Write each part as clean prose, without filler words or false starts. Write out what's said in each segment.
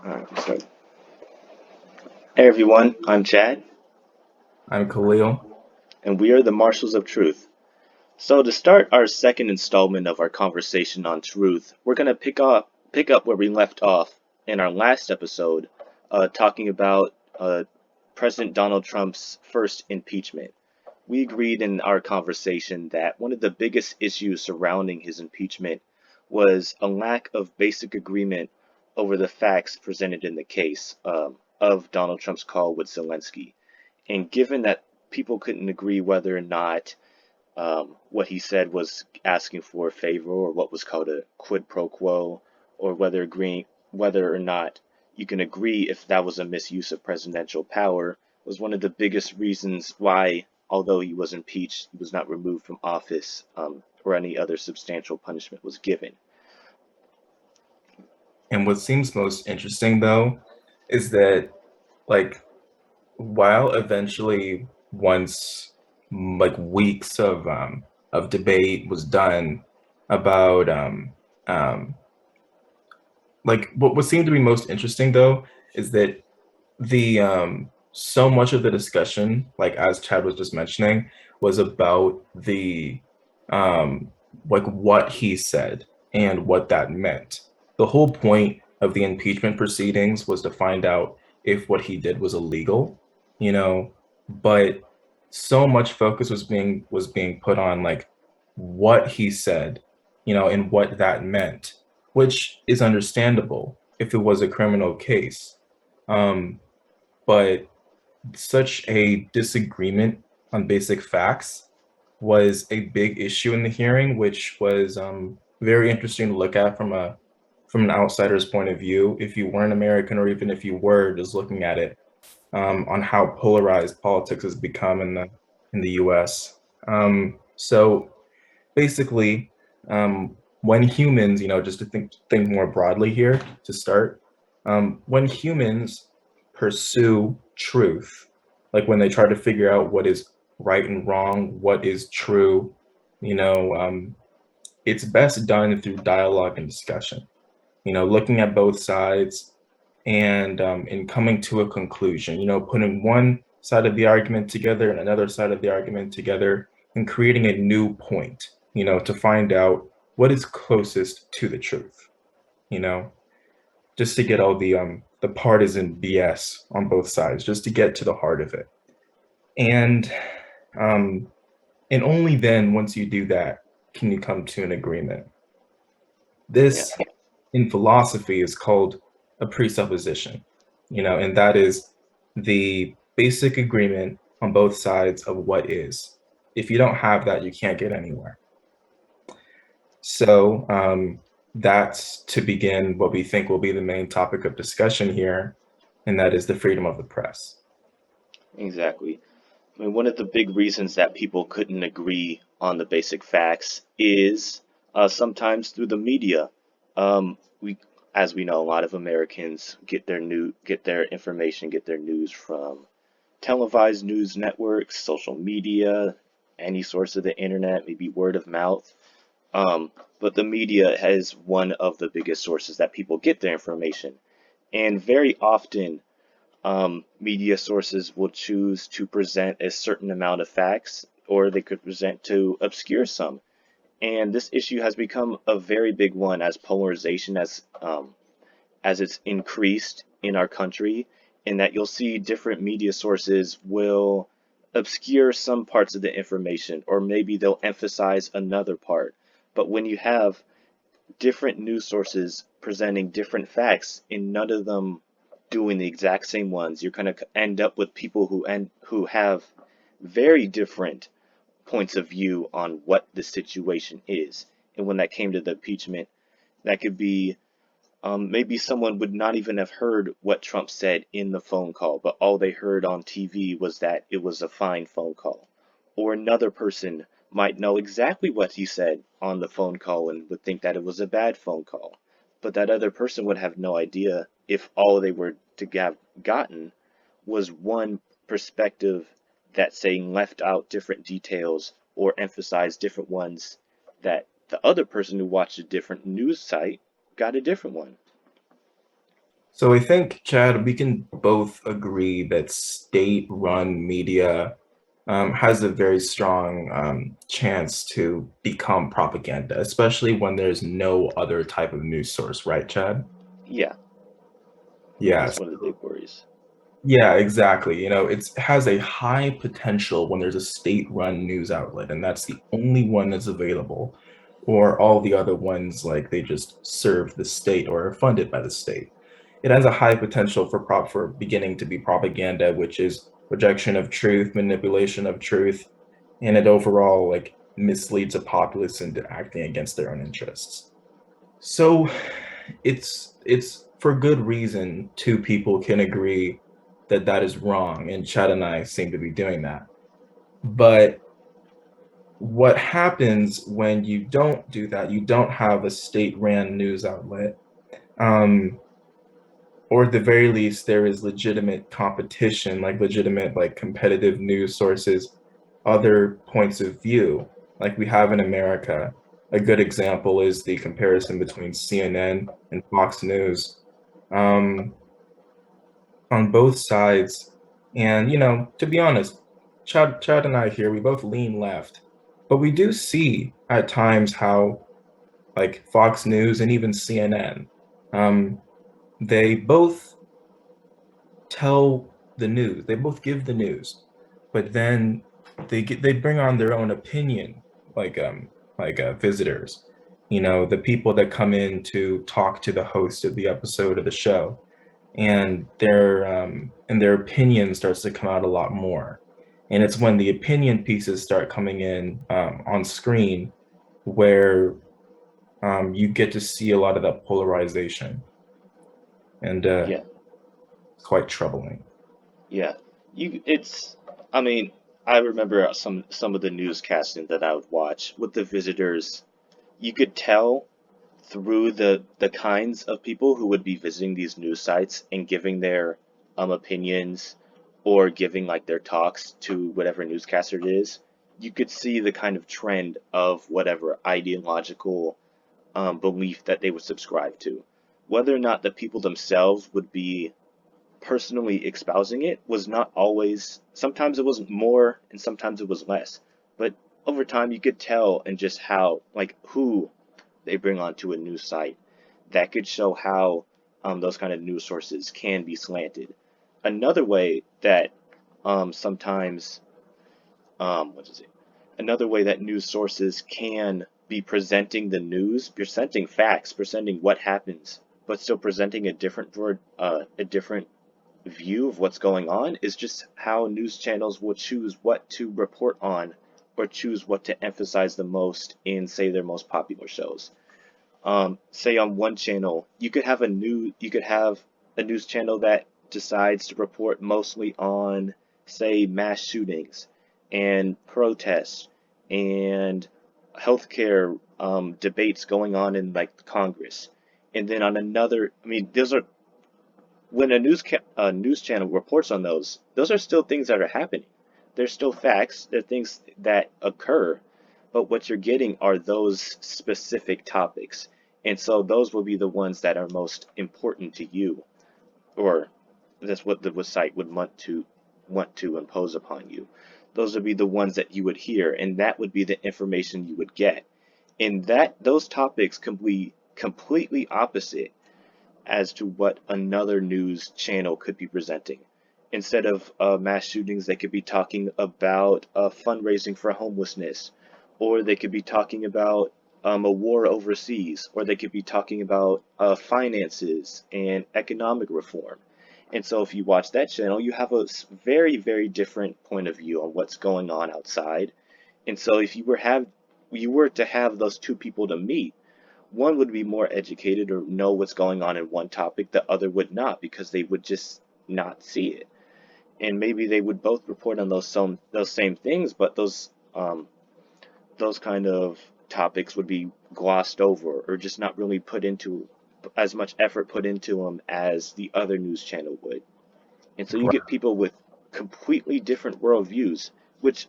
So, hey everyone, I'm Chad, I'm Khalil. and we are the Marshals of Truth. So, to start our second installment of our conversation on truth, we're gonna pick up where we left off in our last episode, talking about President Donald Trump's first impeachment. We agreed in our conversation that one of the biggest issues surrounding his impeachment was a lack of basic agreement over the facts presented in the case of Donald Trump's call with Zelensky. And given that people couldn't agree whether or not what he said was asking for a favor or what was called a quid pro quo, or whether or not you can agree if that was a misuse of presidential power, was one of the biggest reasons why, although he was impeached, he was not removed from office or any other substantial punishment was given. And what seems most interesting, though, is that, like, while eventually, once weeks of debate was done about what seemed to be most interesting, though, is that the so much of the discussion, like as Chad was just mentioning, was about the um what he said and what that meant. The whole point of the impeachment proceedings was to find out if what he did was illegal, you know, but so much focus was being put on like what he said, and what that meant, which is understandable if it was a criminal case. Um, but such a disagreement on basic facts was a big issue in the hearing, which was very interesting to look at from an outsider's point of view. If you weren't American, or even if you were just looking at it, on how polarized politics has become in the U.S. So basically, when humans, just to think more broadly here to start, when humans pursue truth, like when they try to figure out what is right and wrong, what is true, you know, um, it's best done through dialogue and discussion. Looking at both sides and coming to a conclusion. Putting one side of the argument together and another side of the argument together and creating a new point, to find out what is closest to the truth, you know, just to get all the partisan BS on both sides, just to get to the heart of it. And um and only then, once you do that, can you come to an agreement. Yeah, This in philosophy is called a presupposition, and that is the basic agreement on both sides of what is. If you don't have that, you can't get anywhere. So that's to begin what we think will be the main topic of discussion here, and that is the freedom of the press. exactly. I mean, one of the big reasons that people couldn't agree on the basic facts is sometimes through the media. We, as we know, a lot of Americans get their information, get their news from televised news networks, social media, any source of the internet, maybe word of mouth. But the media is one of the biggest sources that people get their information, and very often media sources will choose to present a certain amount of facts, or they could present to obscure some. And this issue has become a very big one as polarization as it's increased in our country, in that you'll see different media sources will obscure some parts of the information, or maybe they'll emphasize another part. But when you have different news sources presenting different facts and none of them doing the exact same ones, you're going to end up with people who have very different points of view on what the situation is. And when that came to the impeachment, that could be maybe someone would not even have heard what Trump said in the phone call, but all they heard on TV was that it was a fine phone call. Or another person might know exactly what he said on the phone call and would think that it was a bad phone call. But that other person would have no idea if all they were to have gotten was one perspective that, saying, left out different details or emphasized different ones, that the other person who watched a different news site got a different one. So I think, Chad, we can both agree that state-run media has a very strong chance to become propaganda, especially when there's no other type of news source, right, Chad? Yeah, Yeah. that's one of the big worries. Yeah, exactly. It has a high potential when there's a state-run news outlet, and that's the only one that's available. Or all the other ones, like they just serve the state or are funded by the state. It has a high potential for beginning to be propaganda, which is projection of truth, manipulation of truth, and it overall like misleads a populace into acting against their own interests. So it's for good reason two people can agree that that is wrong, and Chad and I seem to be doing that. But what happens when you don't do that? You don't have a state-ran news outlet, um, or at the very least, there is legitimate competition, like legitimate, like competitive news sources, other points of view, like we have in America. A good example is the comparison between CNN and Fox News. Um, on both sides. And, to be honest, Chad and I here, we both lean left. But we do see at times how, like, Fox News and even CNN, um, they both tell the news. They both give the news, but then they bring on their own opinion, like visitors. The people that come in to talk to the host of the episode of the show, and their opinion starts to come out a lot more. And it's when the opinion pieces start coming in on screen where you get to see a lot of that polarization, and Yeah, it's quite troubling. yeah. It's. I mean, I remember some of the newscasting that I would watch with the visitors. You could tell through the kinds of people who would be visiting these news sites and giving their opinions or giving like their talks to whatever newscaster it is, you could see the kind of trend of whatever ideological belief that they would subscribe to. Whether or not the people themselves would be personally espousing it was not always, sometimes it was more and sometimes it was less. But over time, you could tell and just how, like, who they bring onto a news site that could show how those kind of news sources can be slanted. Another way that sometimes, what is it? Another way that news sources can be presenting the news, presenting facts, presenting what happens, but still presenting a different view of what's going on is just how news channels will choose what to report on or choose what to emphasize the most in, say, their most popular shows. Say on one channel, you could have a news channel that decides to report mostly on, say, mass shootings and protests and healthcare debates going on in like Congress. And then on another, I mean, those are when a news channel reports on those are still things that are happening. They're still facts. They're things that occur, but what you're getting are those specific topics, and so those will be the ones that are most important to you, or that's what the site would want to impose upon you. Those would be the ones that you would hear, and that would be the information you would get. And that those topics can be completely opposite as to what another news channel could be presenting. Instead of mass shootings, they could be talking about fundraising for homelessness, or they could be talking about a war overseas, or they could be talking about finances and economic reform. And so, if you watch that channel, you have a very, very different point of view on what's going on outside. And so, if you were to have those two people to meet, one would be more educated or know what's going on in one topic, the other would not because they would just not see it. And maybe they would both report on those same things, but those kind of topics would be glossed over or just not really put into as much effort put into them as the other news channel would. And so you get people with completely different worldviews, which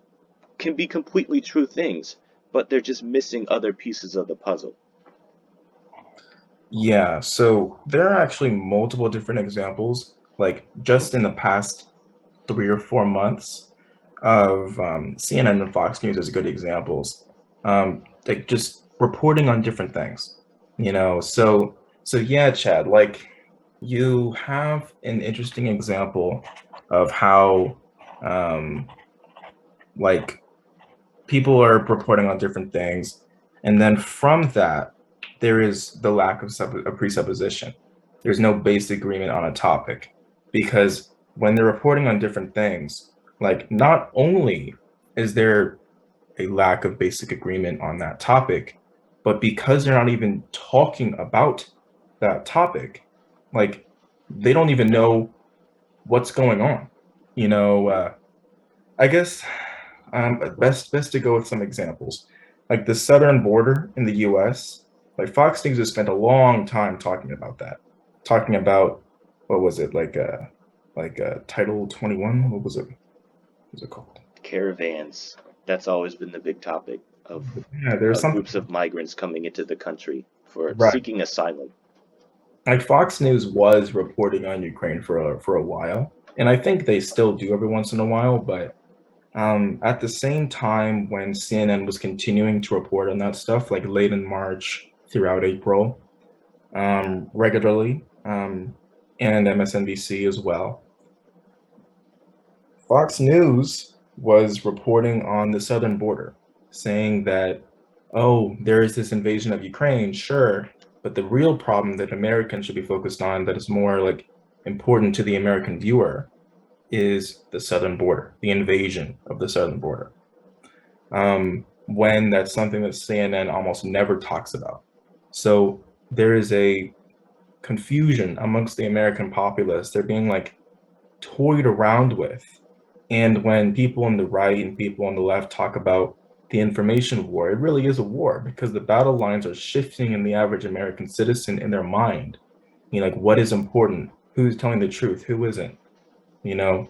can be completely true things, but they're just missing other pieces of the puzzle. Yeah, so there are actually multiple different examples, like just in the past 3 or 4 months of CNN and Fox News as good examples, like just reporting on different things, you know. So yeah, Chad, like you have an interesting example of how um, like people are reporting on different things, and then from that there is the lack of a presupposition. There's no basic agreement on a topic because when they're reporting on different things, like not only is there a lack of basic agreement on that topic, but because they're not even talking about that topic, like they don't even know what's going on. You know, I guess best to go with some examples, like the southern border in the U.S. Like Fox News has spent a long time talking about that, talking about what was it Title 21? What was it? What was it called? Caravans. That's always been the big topic of Yeah, there's something groups of migrants coming into the country for right. seeking asylum. Like Fox News was reporting on Ukraine for a while, and I think they still do every once in a while, but at the same time, when CNN was continuing to report on that stuff, like late in March throughout April, regularly, and MSNBC as well, Fox News was reporting on the southern border, saying that, oh, there is this invasion of Ukraine, sure, but the real problem that Americans should be focused on, that is more like important to the American viewer, is the southern border, the invasion of the southern border. When that's something that CNN almost never talks about. So there is a confusion amongst the American populace. They're being like toyed around with. And when people on the right and people on the left talk about the information war, it really is a war because the battle lines are shifting in the average American citizen in their mind. You know, like what is important, who's telling the truth, who isn't, you know?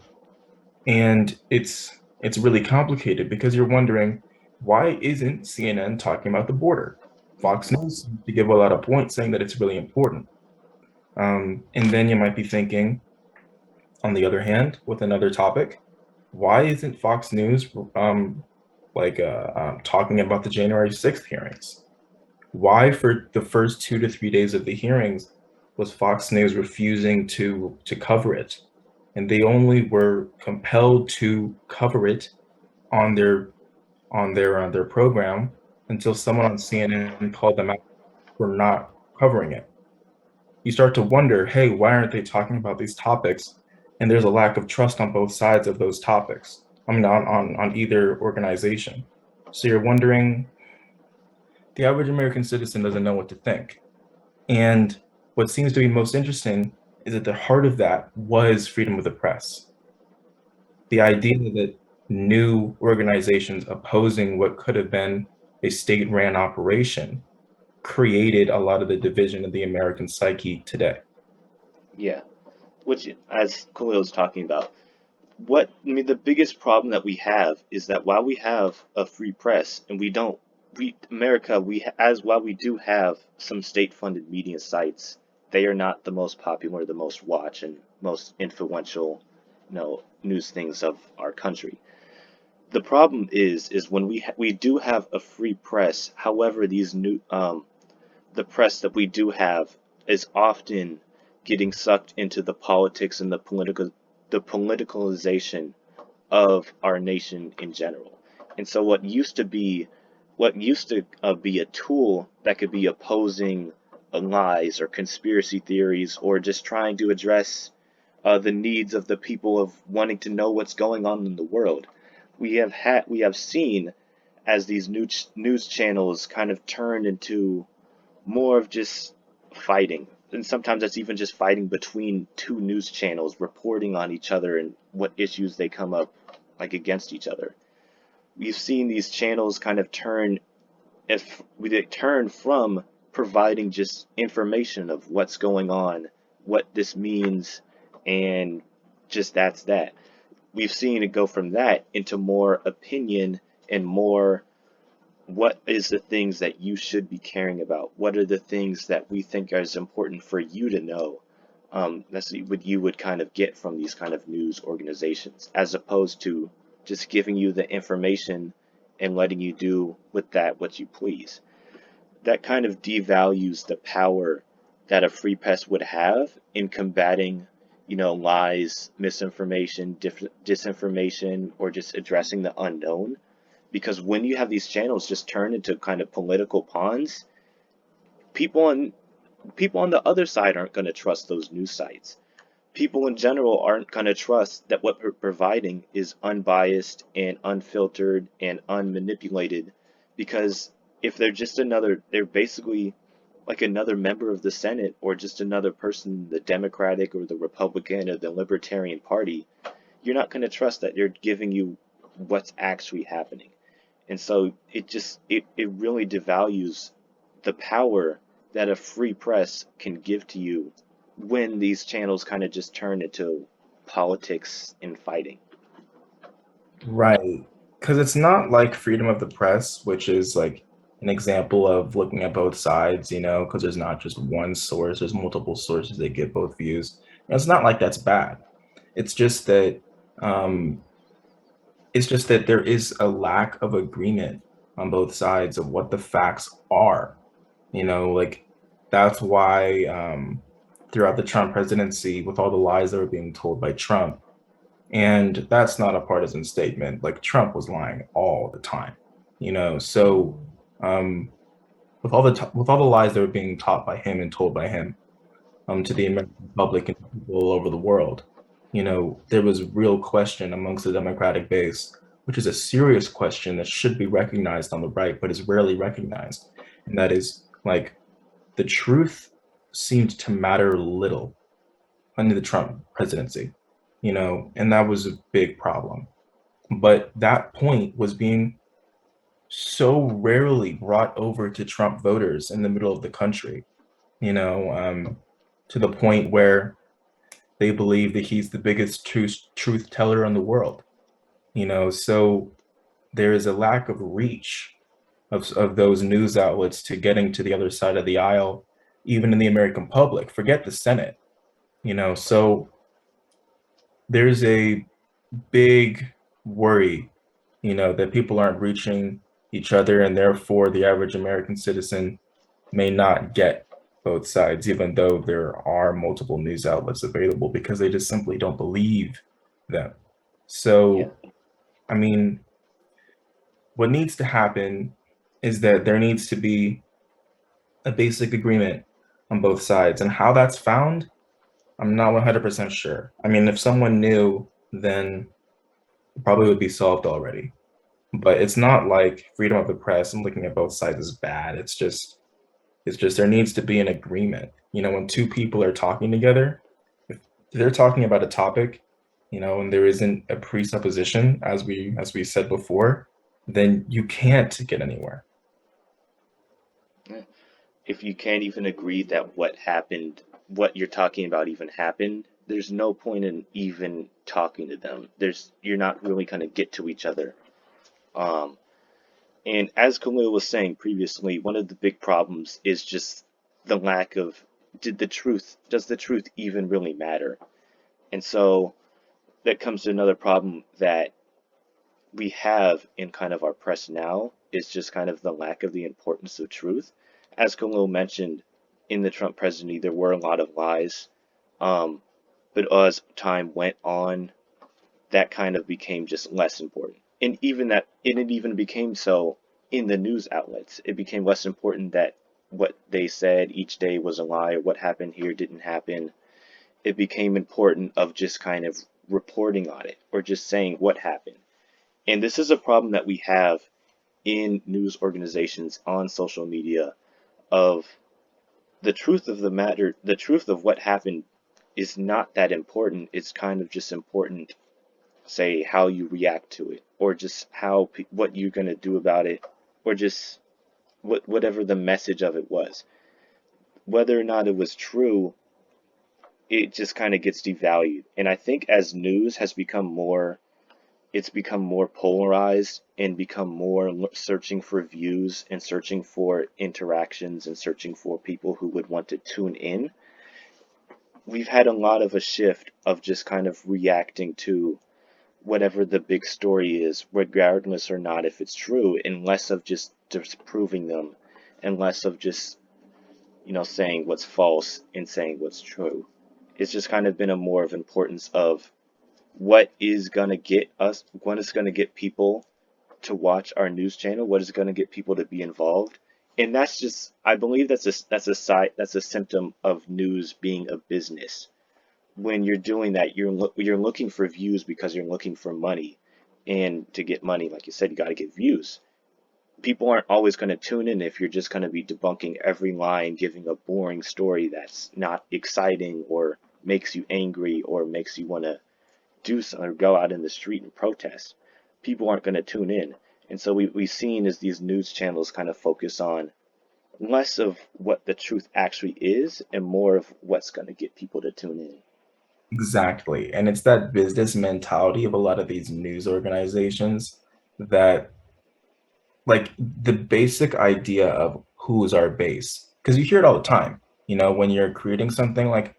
And it's really complicated because you're wondering, why isn't CNN talking about the border? Fox News seems to give a lot of points saying that it's really important. And then you might be thinking, on the other hand, with another topic, why isn't Fox News talking about the January 6th hearings? Why, for the first 2 to 3 days of the hearings, was Fox News refusing to cover it? And they only were compelled to cover it on their program until someone on CNN called them out for not covering it. You start to wonder, hey, why aren't they talking about these topics? And there's a lack of trust on both sides of those topics. I mean, on either organization. So you're wondering, the average American citizen doesn't know what to think. And what seems to be most interesting is at the heart of that was freedom of the press. The idea that new organizations opposing what could have been a state-ran operation created a lot of the division of the American psyche today. Yeah, which, as Khalil was talking about, the biggest problem that we have is that while we have a free press and we don't, America, while we do have some state-funded media sites, they are not the most popular, the most watched, and most influential, news things of our country. The problem is when we do have a free press. However, the press that we do have is often getting sucked into the politics and the politicalization of our nation in general. And so what used to be a tool that could be opposing lies or conspiracy theories or just trying to address the needs of the people of wanting to know what's going on in the world. We have seen as these news channels kind of turned into more of just fighting. And sometimes that's even just fighting between two news channels, reporting on each other and what issues they come up like against each other. We've seen these channels kind of if they turn from providing just information of what's going on, what this means, and just that's that. We've seen it go from that into more opinion and more what is the things that you should be caring about? What are the things that we think are as important for you to know? That's what you would kind of get from these kind of news organizations, as opposed to just giving you the information and letting you do with that what you please. That kind of devalues the power that a free press would have in combating, lies, misinformation, disinformation, or just addressing the unknown. Because when you have these channels just turn into kind of political pawns, people on people on the other side aren't going to trust those news sites. People in general aren't going to trust that what we're providing is unbiased and unfiltered and unmanipulated, because if they're basically like another member of the Senate or just another person in the Democratic or the Republican or the Libertarian Party, you're not going to trust that they're giving you what's actually happening. And so it really devalues the power that a free press can give to you when these channels kind of just turn into politics and fighting. Right. Because it's not like freedom of the press, which is like an example of looking at both sides, because there's not just one source, there's multiple sources that give both views. And it's not like that's bad. It's just that um, there is a lack of agreement on both sides of what the facts are. Like that's why throughout the Trump presidency, with all the lies that were being told by Trump, and that's not a partisan statement. Like Trump was lying all the time, So um, with all the lies that were being taught by him and told by him to the American public and people all over the world, there was real question amongst the Democratic base, which is a serious question that should be recognized on the right, but is rarely recognized, and that is like the truth seemed to matter little under the Trump presidency, and that was a big problem. But that point was being so rarely brought over to Trump voters in the middle of the country, you know, um, to the point where they believe that he's the biggest truth teller in the world, So there is a lack of reach of those news outlets to getting to the other side of the aisle, even in the American public. Forget the Senate, So there's a big worry, that people aren't reaching each other, and therefore the average American citizen may not get both sides, even though there are multiple news outlets available because they just simply don't believe them. Yeah. So, I mean, what needs to happen is that there needs to be a basic agreement on both sides, and how that's found, I'm not 100% sure. I mean, if someone knew, then it probably would be solved already. But it's not like freedom of the press and looking at both sides is bad. It's just there needs to be an agreement. When two people are talking together, if they're talking about a topic, and there isn't a presupposition, as we said before, then you can't get anywhere. If you can't even agree that what happened, what you're talking about even happened, there's no point in even talking to them. You're not really going to get to each other. Um, and as Khalil was saying previously, one of the big problems is just the lack of does the truth even really matter? And so that comes to another problem that we have in kind of our press now is just kind of the lack of the importance of truth. As Khalil mentioned, in the Trump presidency, there were a lot of lies. Um, but as time went on, that kind of became just less important. And it even became so in the news outlets. It became less important that what they said each day was a lie, or what happened here didn't happen. It became important of just kind of reporting on it or just saying what happened. And this is a problem that we have in news organizations on social media of the truth of the matter, the truth of what happened is not that important. It's kind of just important, say, how you react to it, or just what you're going to do about it, or just whatever the message of it was. Whether or not it was true, it just kind of gets devalued. And I think as news has become more it's become more polarized and become more searching for views and searching for interactions and searching for people who would want to tune in. We've had a lot of a shift of just kind of reacting to whatever the big story is, regardless or not if it's true, and less of just disproving them and less of just, saying what's false and saying what's true. It's just kind of been a more of importance of what is gonna get people to watch our news channel, what is gonna get people to be involved. And that's just, I believe that's a symptom of news being a business. When you're doing that, you're looking for views because you're looking for money. And to get money, like you said, you got to get views. People aren't always going to tune in if you're just going to be debunking every line, giving a boring story that's not exciting or makes you angry or makes you want to do something or go out in the street and protest. People aren't going to tune in. And so we've seen as these news channels kind of focus on less of what the truth actually is and more of what's going to get people to tune in. Exactly. And it's that business mentality of a lot of these news organizations that, like, the basic idea of who's our base, because you hear it all the time, when you're creating something like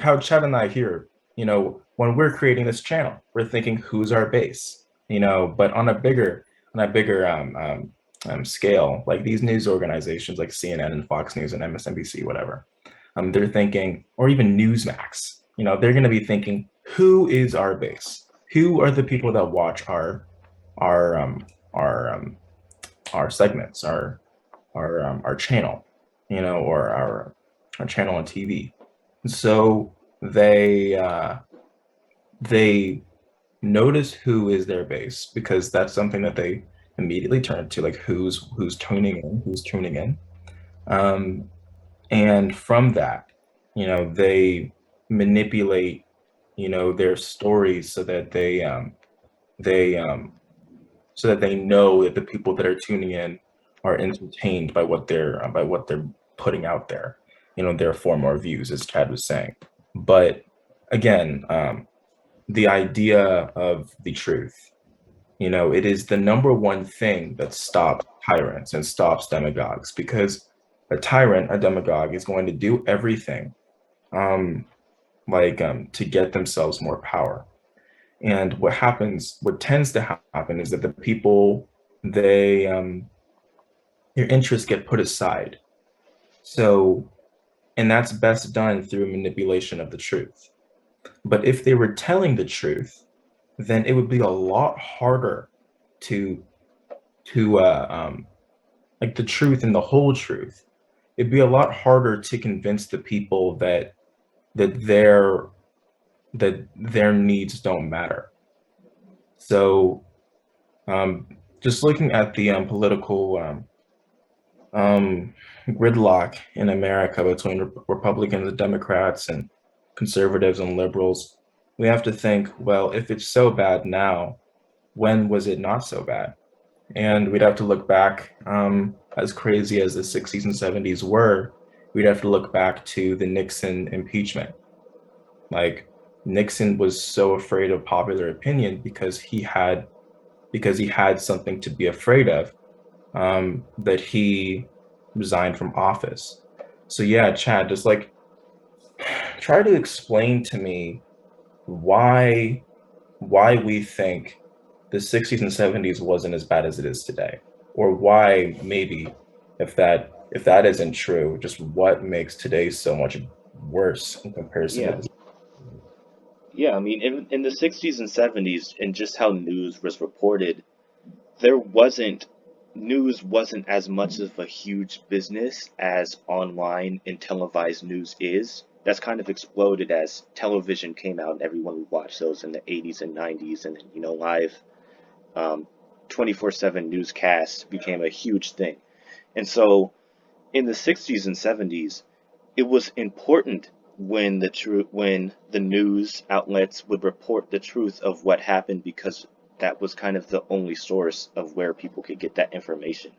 how Chad and I here, when we're creating this channel, we're thinking who's our base, but on a bigger scale, like these news organizations like CNN and Fox News and MSNBC, whatever, they're thinking, or even Newsmax, they're going to be thinking, who is our base? Who are the people that watch our our our segments, our channel, or our channel on TV. So they notice who is their base because that's something that they immediately turn to, like who's tuning in, um, and from that, they manipulate, their stories they so that they know that the people that are tuning in are entertained by what they're putting out there. Therefore more views, as Chad was saying. But again, the idea of the truth. It is the number one thing that stops tyrants and stops demagogues, because a tyrant, a demagogue, is going to do everything, um, to get themselves more power. And what tends to happen is that the people, they their interests get put aside. So, and that's best done through manipulation of the truth. But if they were telling the truth, then it would be a lot harder to like the truth and the whole truth. It'd be a lot harder to convince the people that their that their needs don't matter. So, um, just looking at the political gridlock in America between Republicans and Democrats and conservatives and liberals, we have to think, well, if it's so bad now, when was it not so bad? And we'd have to look back, as crazy as the 60s and 70s were, we'd have to look back to the Nixon impeachment. Like, Nixon was so afraid of popular opinion because he had something to be afraid of, that he resigned from office. So yeah, Chad, just like try to explain to me why why we think the 60s and 70s wasn't as bad as it is today, or why maybe if that isn't true, just what makes today so much worse in comparison to Yeah. the. Yeah, I mean, in the 60s and 70s, and just how news was reported, there wasn't, news wasn't as much of a huge business as online and televised news is. That's kind of exploded as television came out and everyone would watch those in the 80s and 90s, and, live 24/7 newscasts became a huge thing. And so in the 60s and 70s, it was important when the news outlets would report the truth of what happened, because that was kind of the only source of where people could get that information.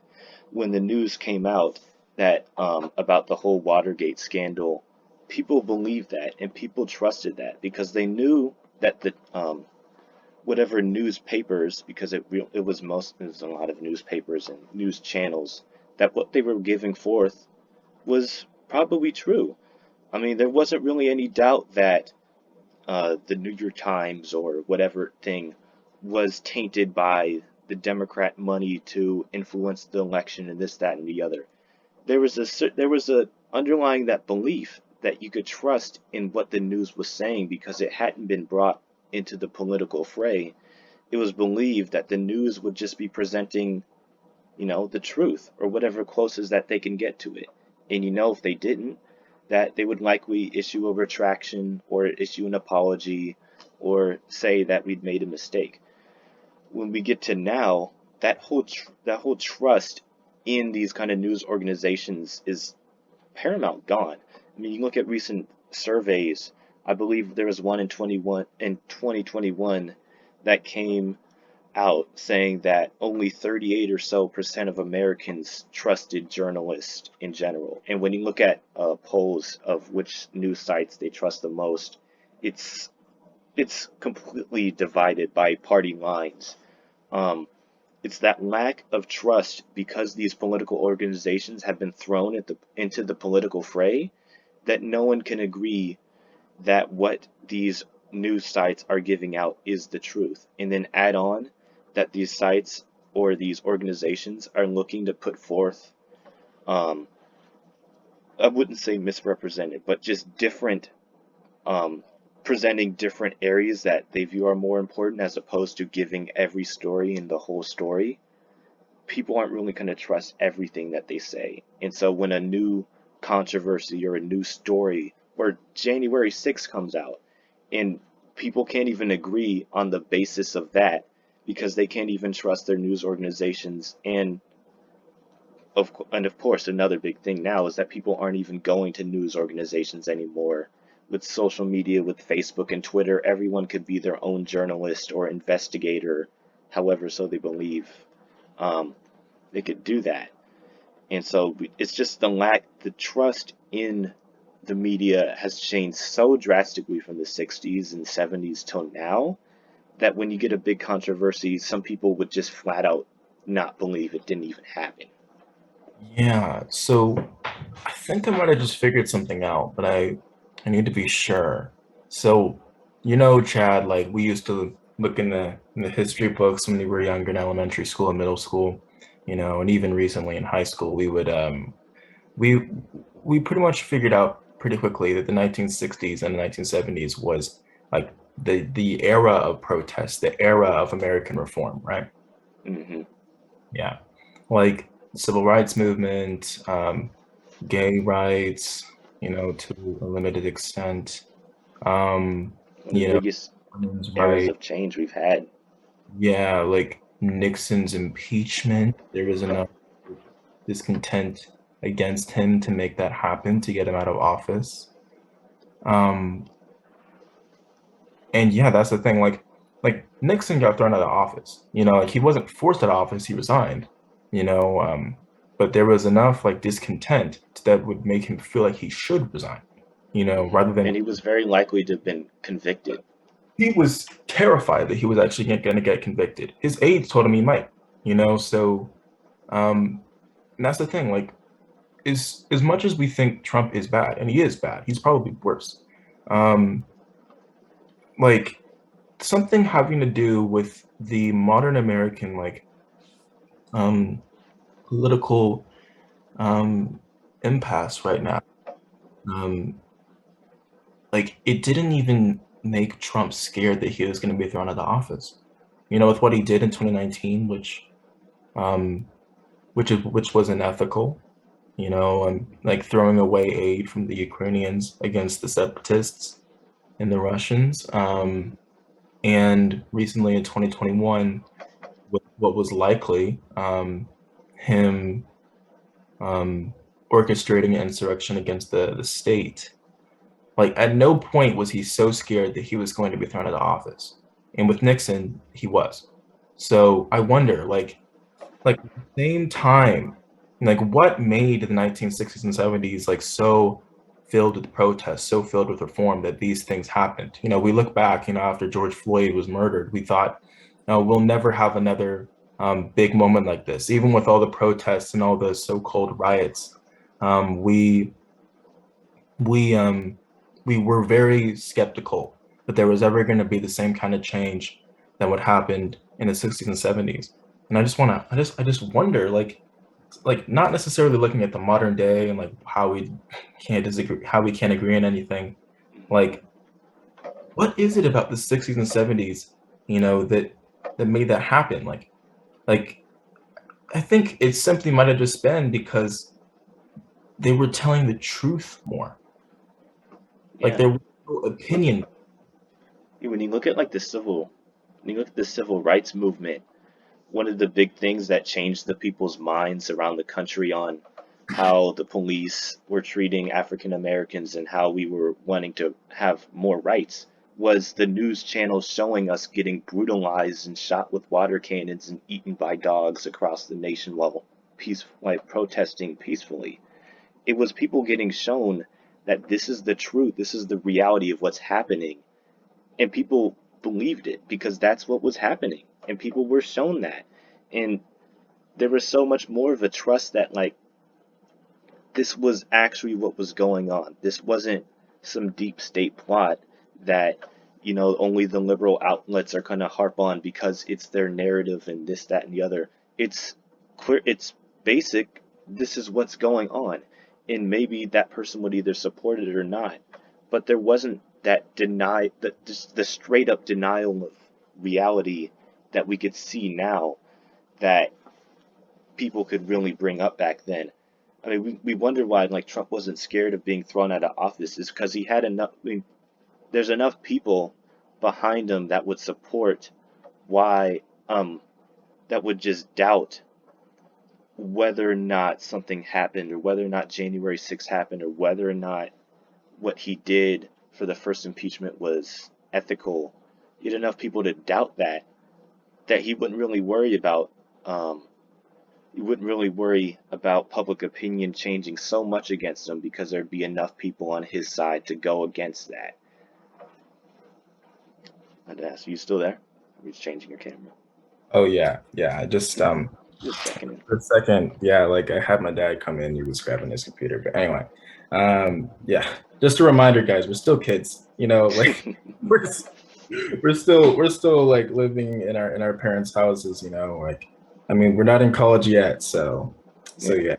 When the news came out that about the whole Watergate scandal, people believed that and people trusted that because they knew that whatever newspapers, because it was a lot of newspapers and news channels, that what they were giving forth was probably true. I mean, there wasn't really any doubt that the New York Times or whatever thing was tainted by the Democrat money to influence the election and this, that, and the other. There was a underlying that belief that you could trust in what the news was saying because it hadn't been brought into the political fray. It was believed that the news would just be presenting, the truth or whatever closest that they can get to it. And if they didn't, that they would likely issue a retraction or issue an apology or say that we'd made a mistake. When we get to now, that whole trust in these kind of news organizations is paramount gone. I mean, you look at recent surveys. I believe there was one in 2021 that came out saying that only 38 or so percent of Americans trusted journalists in general. And when you look at polls of which news sites they trust the most, it's it's completely divided by party lines. Um, it's that lack of trust because these political organizations have been thrown into the political fray that no one can agree that what these news sites are giving out is the truth. And then add on that these sites or these organizations are looking to put forth, um, I wouldn't say misrepresented, but just different, um, presenting different areas that they view are more important as opposed to giving every story and the whole story. People aren't really going to trust everything that they say. And so when a new controversy or a new story or January 6th comes out and people can't even agree on the basis of that because they can't even trust their news organizations and of course another big thing now is that people aren't even going to news organizations anymore. With social media, with Facebook and Twitter, everyone could be their own journalist or investigator, however so they believe. Um, they could do that. And so it's just the trust in the media has changed so drastically from the 60s and 70s till now that when you get a big controversy, some people would just flat out not believe it didn't even happen. Yeah, so I think I might have just figured something out, but I need to be sure. So, Chad, like we used to look in the history books when we were younger in elementary school and middle school, and even recently in high school, we we pretty much figured out pretty quickly that the 1960s and the 1970s was like the era of protest, the era of American reform, right? Hmm. Yeah. Like civil rights movement, gay rights, to a limited extent. Um, One of the you know, biggest women's eras rights. of change we've had. Yeah, like Nixon's impeachment. There was enough discontent against him to make that happen, to get him out of office. Um, and yeah, that's the thing. Like Nixon got thrown out of office. Like he wasn't forced out of office, he resigned, you know, um, but there was enough like discontent that would make him feel like he should resign, rather than And he was very likely to have been convicted. he was terrified that he was actually going to get convicted. His aides told him he might, so um, and that's the thing. Like, as much as we think Trump is bad, and he is bad, he's probably worse. Um, like something having to do with the modern American um, political um, impasse right now. Um, like it didn't even make Trump scared that he was going to be thrown out of office. With what he did in 2019, um, which was unethical. Like throwing away aid from the Ukrainians against the separatists and the Russians. And recently in 2021, with what was likely him orchestrating an insurrection against the state. Like at no point was he so scared that he was going to be thrown out of office. And with Nixon, he was. So I wonder, like at the same time, like what made the 1960s and 70s like so filled with protests, so filled with reform that these things happened. We look back, after George Floyd was murdered, we thought, we'll never have another big moment like this. Even with all the protests and all the so-called riots, we we um, we were very skeptical that there was ever going to be the same kind of change that would happen in the 60s and 70s. And I just wonder, like not necessarily looking at the modern day and like how we can't disagree, how we can't agree on anything. Like, what is it about the 60s and 70s, that made that happen? Like I think it simply might have just been because they were telling the truth more. Like Yeah. there was no Look, opinion. when you look at like when you look at the civil rights movement, one of the big things that changed the people's minds around the country on how the police were treating African Americans and how we were wanting to have more rights was the news channels showing us getting brutalized and shot with water cannons and eaten by dogs across the nation while like protesting peacefully. It was people getting shown that this is the truth, this is the reality of what's happening, and people believed it because that's what was happening, and people were shown that. And there was so much more of a trust that like this was actually what was going on. This wasn't some deep state plot that, only the liberal outlets are going to harp on because it's their narrative and this, that, and the other. It's clear, it's basic. This is what's going on. And maybe that person would either support it or not. But there wasn't that just the straight up denial of reality that we could see now that people could really bring up back then. I mean, we wonder why like Trump wasn't scared of being thrown out of office is because he had enough. I mean, there's enough people behind him that would support why that would just doubt whether or not something happened or whether or not January 6th happened or whether or not what he did for the first impeachment was ethical. You had enough people to doubt that he wouldn't really worry about um, you wouldn't really worry about public opinion changing so much against him because there'd be enough people on his side to go against that. I'd ask, you still there? Are you changing your camera? Oh yeah, yeah. I just Just checking for a second, yeah, like I had my dad come in, he was grabbing his computer. But anyway, yeah, just a reminder, guys, we're still kids, like in. we're we're still like living in our parents' houses, like I mean, we're not in college yet, so Yeah. yeah,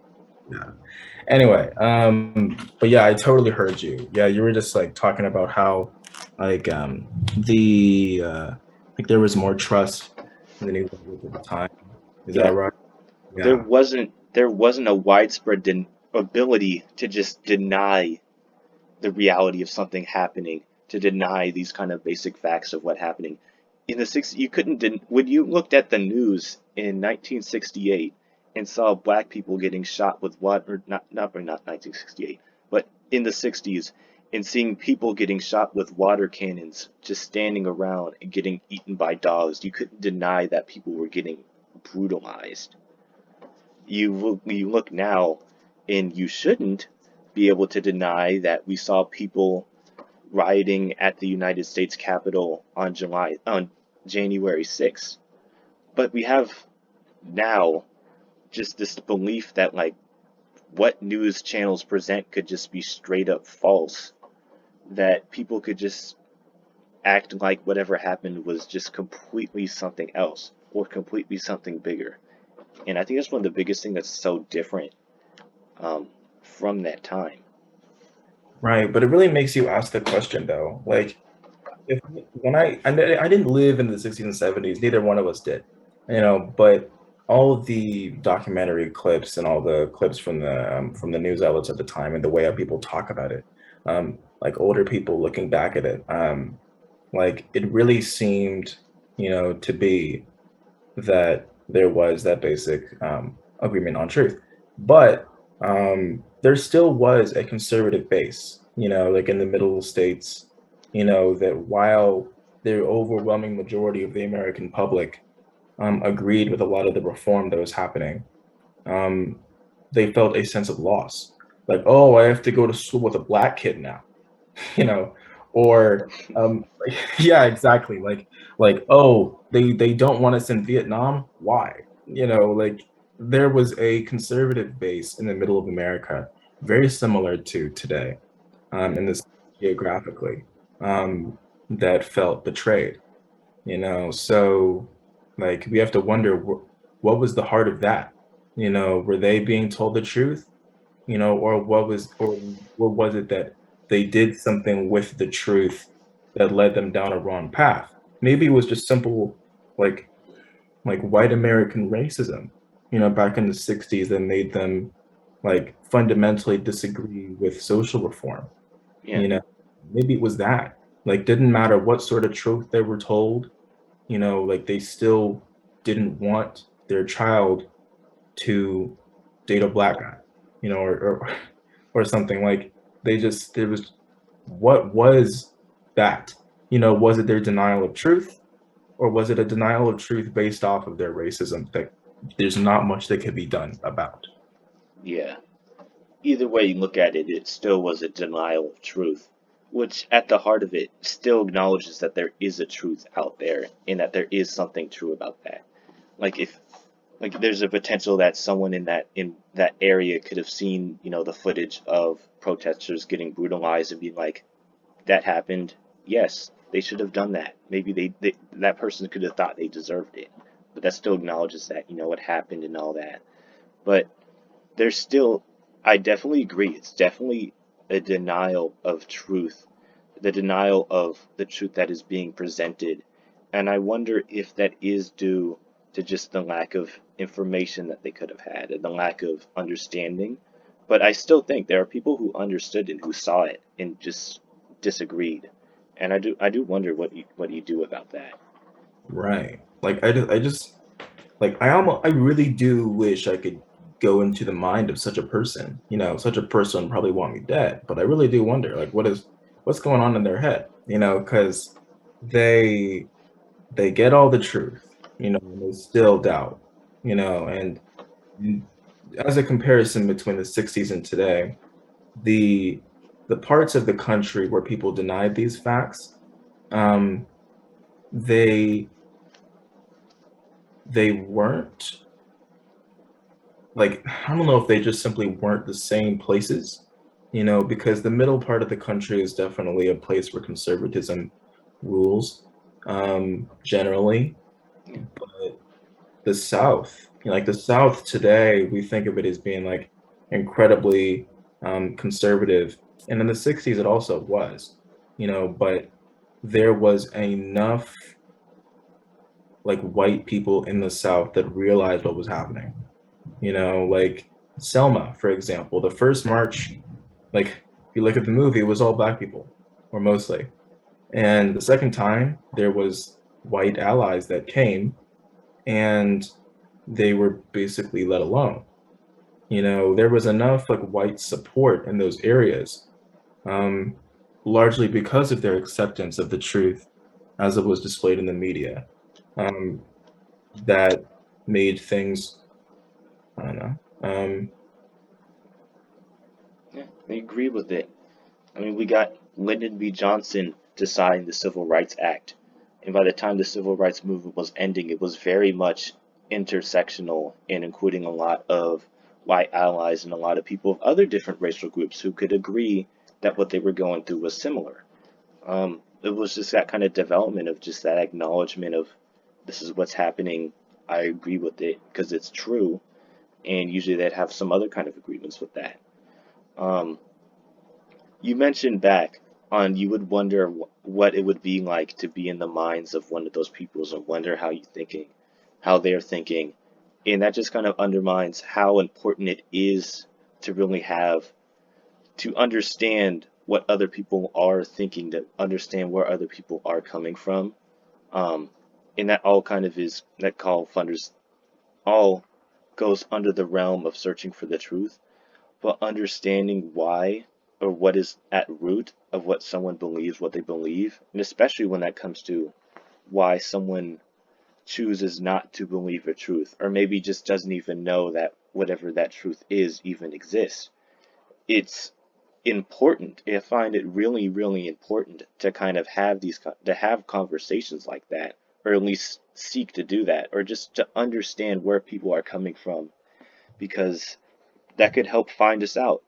yeah. Anyway, but yeah, I totally heard you. Yeah, you were just like talking about how like the like there was more trust in the news outlets at the time. Is that Yeah. right? There Yeah. wasn't there wasn't a widespread ability to just deny the reality of something happening, to deny these kind of basic facts of what happening. In the 60s, you couldn't when you looked at the news in 1968 and saw black people getting shot with what or not 1968, but in the 60s and seeing people getting shot with water cannons just standing around and getting eaten by dogs, you couldn't deny that people were getting brutalized. You look now and you shouldn't be able to deny that we saw people rioting at the United States Capitol on January 6th. But we have now just this belief that like what news channels present could just be straight up false, that people could just act like whatever happened was just completely something else or completely something bigger. And I think that's one of the biggest things that's so different um, from that time. Right, but it really makes you ask the question though. Like if when I didn't live in the 60s and 70s, neither one of us did. But all of the documentary clips and all the clips from the news outlets at the time and the way that people talk about it, like older people looking back at it, like it really seemed, to be that there was that basic agreement on truth. But there still was a conservative base, like in the middle states, that while the overwhelming majority of the American public agreed with a lot of the reform that was happening, um, they felt a sense of loss. like, oh, I have to go to school with a black kid now, you know, or yeah, exactly. Like, oh, they don't want us in Vietnam. Why? You know, like there was a conservative base in the middle of America, very similar to today, in this geographically, um, that felt betrayed. You know, so like we have to wonder what was the heart of that. You know, were they being told the truth? You know, or or was it that they did something with the truth that led them down a wrong path? Maybe it was just simple like white American racism, you know, back in the 60s that made them like fundamentally disagree with social reform. Yeah, You know, maybe it was that. Like didn't matter what sort of truth they were told, you know, like they still didn't want their child to date a black guy, you know, or something. Like they just there was what was that? You know, was it their denial of truth, or was it a denial of truth based off of their racism that there's not much that could be done about? yeah. Either way you look at it, it still was a denial of truth, which at the heart of it still acknowledges that there is a truth out there and that there is something true about that. Like if like there's a potential that someone in that area could have seen, you know, the footage of protesters getting brutalized and be like, that happened. Yes, they should have done that. Maybe they that person could have thought they deserved it. But that still acknowledges that, you know, what happened and all that. But there's still, I definitely agree. It's definitely a denial of truth, the denial of the truth that is being presented. And I wonder if that is due to just the lack of information that they could have had and the lack of understanding. But I still think there are people who understood and who saw it and just disagreed. And I do wonder what you do about that. Right. Like I just like I almost I really do wish I could go into the mind of such a person. You know, such a person would probably want me dead, but I really do wonder like what's going on in their head, you know, because they they get all the truth, you know, and they still doubt, you know, and as a comparison between the 60s and today, the the parts of the country where people denied these facts, um, they they weren't like I don't know if they just simply weren't the same places, you know, because the middle part of the country is definitely a place where conservatism rules, generally. Yeah, But the South, you know, like the South today, we think of it as being like incredibly conservative, and in the '60s it also was, you know, but there was enough like white people in the South that realized what was happening. You know, like Selma, for example, the first march, like if you look at the movie, it was all black people, or mostly. And the second time, there was white allies that came, and they were basically let alone. You know, there was enough like white support in those areas, um, largely because of their acceptance of the truth as it was displayed in the media, um, that made things, I don't know, yeah, I agree with it. I mean, we got Lyndon B. Johnson to sign the Civil Rights Act. And by the time the Civil Rights Movement was ending, it was very much intersectional and including a lot of white allies and a lot of people of other different racial groups who could agree that what they were going through was similar. It was just that kind of development of just that acknowledgement of this is what's happening. I agree with it because it's true. And usually they'd have some other kind of agreements with that. Um, You mentioned back on you would wonder what it would be like to be in the minds of one of those peoples and wonder how they're thinking. And that just kind of undermines how important it is to really have to understand what other people are thinking, to understand where other people are coming from. Um, and that all kind of is that call funders all goes under the realm of searching for the truth, but understanding why or what is at root of what someone believes, what they believe, and especially when that comes to why someone chooses not to believe a truth, or maybe just doesn't even know that whatever that truth is even exists. it's important. I find it really, really important to kind of have to have conversations like that, or at least seek to do that, or just to understand where people are coming from, because that could help find out,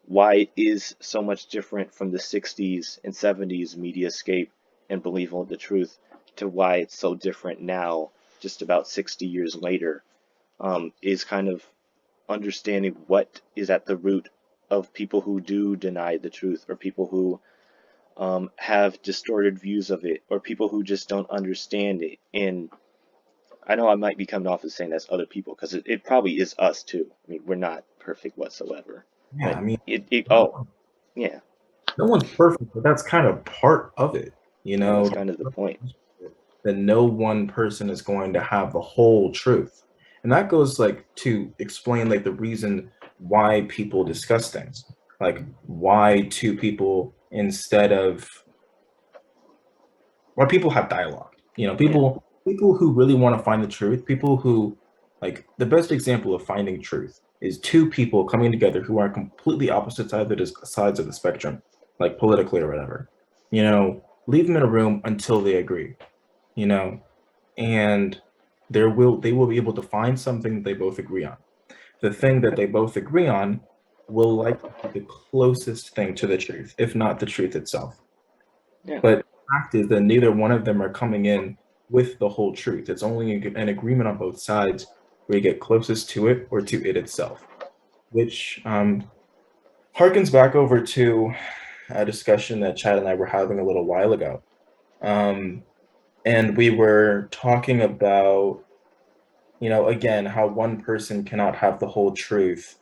why it is so much different from the 60s and 70s mediascape and believe on the truth to why it's so different now, just about 60 years later, is kind of understanding what is at the root of people who do deny the truth, or people who have distorted views of it, or people who just don't understand it. And I know I might be coming off as saying that's other people, because it probably is us too. I mean, we're not perfect whatsoever, Yeah, but I mean, oh, yeah, no one's perfect, but that's kind of part of it, you yeah, that's know, kind of the point. that no one person is going to have the whole truth. And that goes like to explain like the reason why people discuss things. Like why two people instead of why people have dialogue. You know, Yeah, people who really want to find the truth, people who like the best example of finding truth is two people coming together who are completely opposite sides of the spectrum, like politically or whatever. You know, leave them in a room until they agree. You know, and they will be able to find something that they both agree on. The thing that they both agree on will likely be the closest thing to the truth, if not the truth itself. yeah, But the fact is that neither one of them are coming in with the whole truth. It's only an agreement on both sides where you get closest to it or to it itself, which harkens back over to a discussion that Chad and I were having a little while ago. Um, and we were talking about, you know, again, how one person cannot have the whole truth.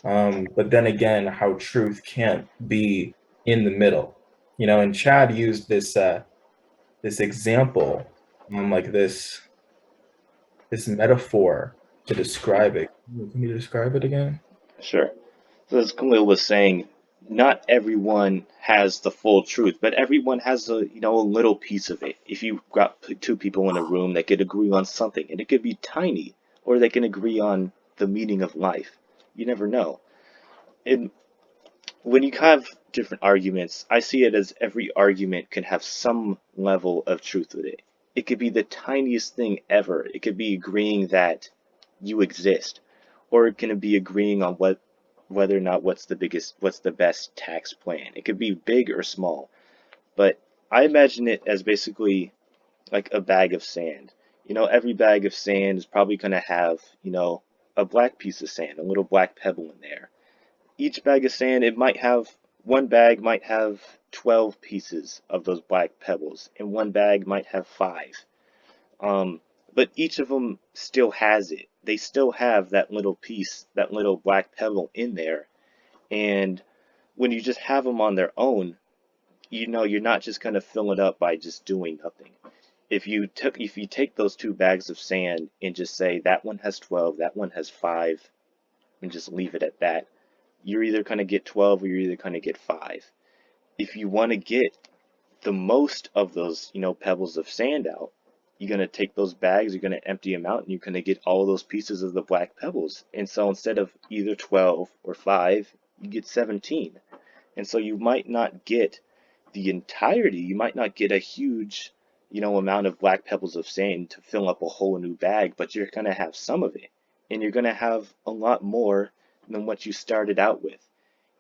But then again, how truth can't be in the middle. You know, and Chad used this example, like this metaphor to describe it. Can you describe it again? sure. So as Khalil was saying, not everyone has the full truth, but everyone has a little piece of it. If you got two people in a room that could agree on something, and it could be tiny, or they can agree on the meaning of life. You never know. And when you have different arguments, I see it as every argument can have some level of truth with it. It could be the tiniest thing ever. It could be agreeing that you exist, or it can be agreeing on whether or not what's the best tax plan. It could be big or small, but I imagine it as basically like a bag of sand. Every bag of sand is probably going to have, a black piece of sand, a little black pebble in there. Each bag of sand, one bag might have 12 pieces of those black pebbles, and one bag might have five. Um, but each of them still has it. They still have that little piece, that little black pebble in there. And when you just have them on their own, you're not just going to fill it up by just doing nothing. If you take those two bags of sand and just say that one has 12, that one has 5, and just leave it at that, you're either going to get 12 or you're either going to get 5. If you want to get the most of those, pebbles of sand out, you're going to take those bags, you're going to empty them out, and you're going to get all of those pieces of the black pebbles. And so instead of either 12 or 5, you get 17. And so you might not get the entirety, you might not get a huge, amount of black pebbles of sand to fill up a whole new bag, but you're going to have some of it. And you're going to have a lot more than what you started out with.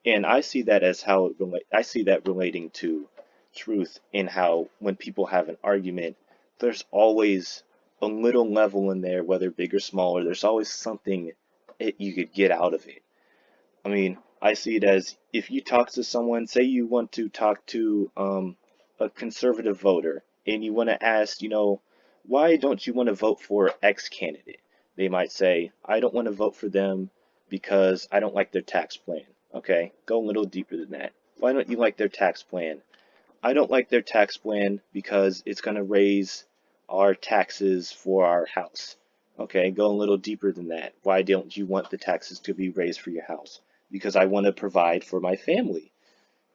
And I see that as I see that relating to truth, in how when people have an argument, there's always a little level in there, whether big or smaller, there's always something you could get out of it. I mean, I see it as if you talk to someone, say you want to talk to a conservative voter, and you want to ask, why don't you want to vote for X candidate? They might say, I don't want to vote for them because I don't like their tax plan. Okay, go a little deeper than that. Why don't you like their tax plan? I don't like their tax plan because it's going to raise our taxes for our house. Okay, go a little deeper than that. Why don't you want the taxes to be raised for your house? Because I want to provide for my family.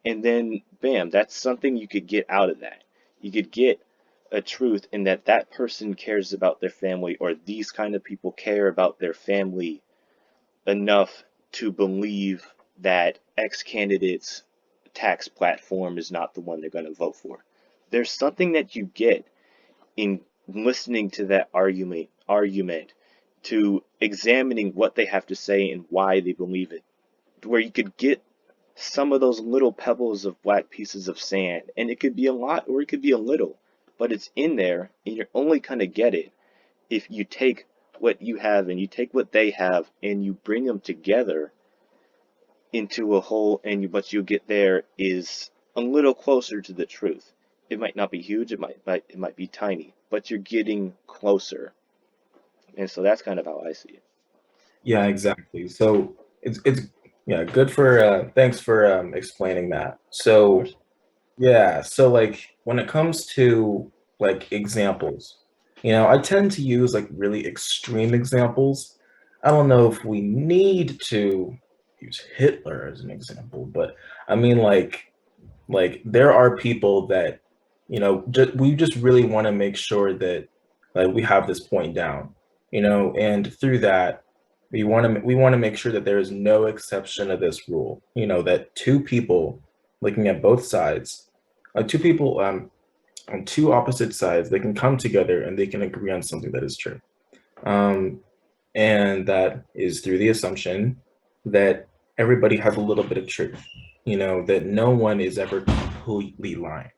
And then, bam, that's something you could get out of that. You could get a truth in that that person cares about their family, or these kind of people care about their family enough to believe that X candidate's tax platform is not the one they're going to vote for. There's something that you get in listening to that argument to examining what they have to say and why they believe it, where you could get some of those little pebbles of black pieces of sand, and it could be a lot or it could be a little, but it's in there, and you're only gonna get it if you take what you have and you take what they have and you bring them together into a whole, and what you get there is a little closer to the truth. It might not be huge, it might be tiny, but you're getting closer, and so that's kind of how I see it. Yeah, exactly. So it's yeah, good for thanks for explaining that. Of So course. yeah, so like when it comes to like examples, I tend to use like really extreme examples. I don't know if we need to use Hitler as an example, but I mean like there are people that we just really want to make sure that like we have this point down, and through that we want to make sure that there is no exception to this rule, that two people looking at both sides, two people on two opposite sides, they can come together and they can agree on something that is true. um, and that is through the assumption that everybody has a little bit of truth, that no one is ever completely lying,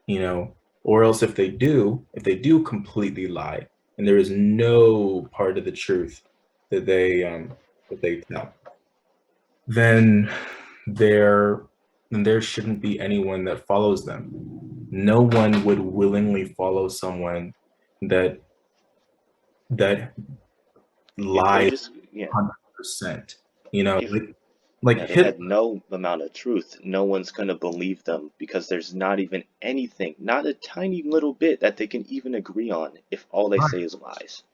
you know, or else if they do completely lie and there is no part of the truth that they tell, then there there shouldn't be anyone that follows them. No one would willingly follow someone that that If they lies just, yeah, 100%. You know, if like Yeah, they Hitler. had no amount of truth. No one's gonna believe them because there's not even anything, not a tiny little bit that they can even agree on if all they say is lies.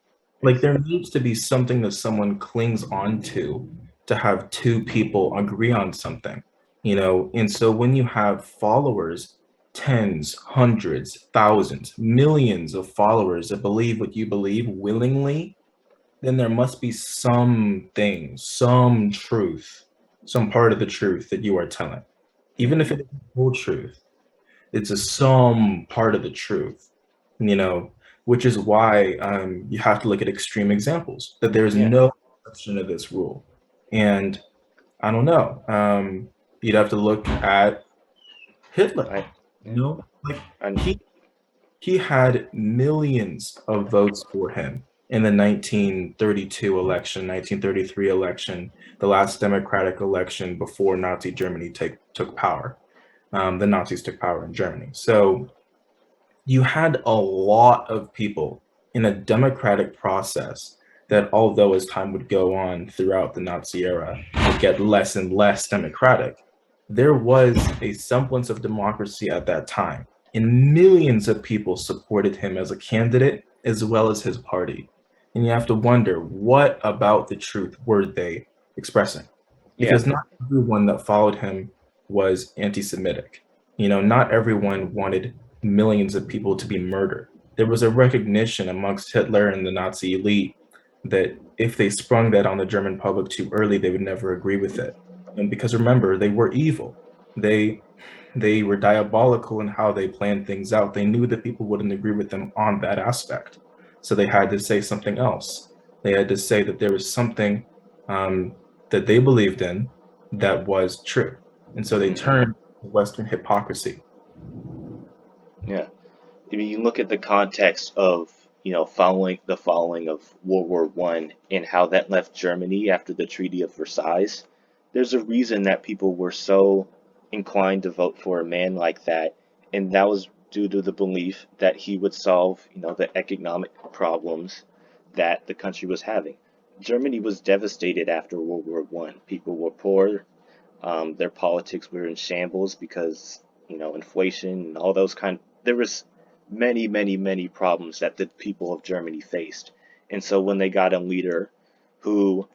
Right? Like there needs to be something that someone clings on to have two people agree on something, And so when you have followers, tens, hundreds, thousands, millions of followers that believe what you believe willingly, then there must be something, some truth, some part of the truth that you are telling. Even if Hmm. it is the whole truth, it's a some part of the truth, you know, which is why you have to look at extreme examples, that there is Yeah, no exception to this rule. And I don't know, you'd have to look at Hitler, I, yeah, like I, he had millions of votes for him in the 1932 election, 1933 election, the last democratic election before Nazi Germany took power. The Nazis took power in Germany. So you had a lot of people in a democratic process that, although as time would go on throughout the Nazi era, would get less and less democratic, there was a semblance of democracy at that time. And millions of people supported him as a candidate as well as his party. And you have to wonder, what about the truth were they expressing? yeah, Because not everyone that followed him was anti Semitic. Not everyone wanted millions of people to be murdered. There was a recognition amongst Hitler and the Nazi elite that if they sprung that on the German public too early, they would never agree with it. And because remember, they were evil. They they were diabolical in how they planned things out. They knew that people wouldn't agree with them on that aspect. So they had to say something else. They had to say that there was something um, that they believed in that was true. And so they hmm, turned to Western hypocrisy. yeah. I mean, you look at the context of, following of World War I and how that left Germany after the Treaty of Versailles. There's a reason that people were so inclined to vote for a man like that, and that was due to the belief that he would solve, the economic problems that the country was having. Germany was devastated after World War I. People were poor. Their politics were in shambles because, inflation and all those there was many, many, many problems that the people of Germany faced. And so when they got a leader who,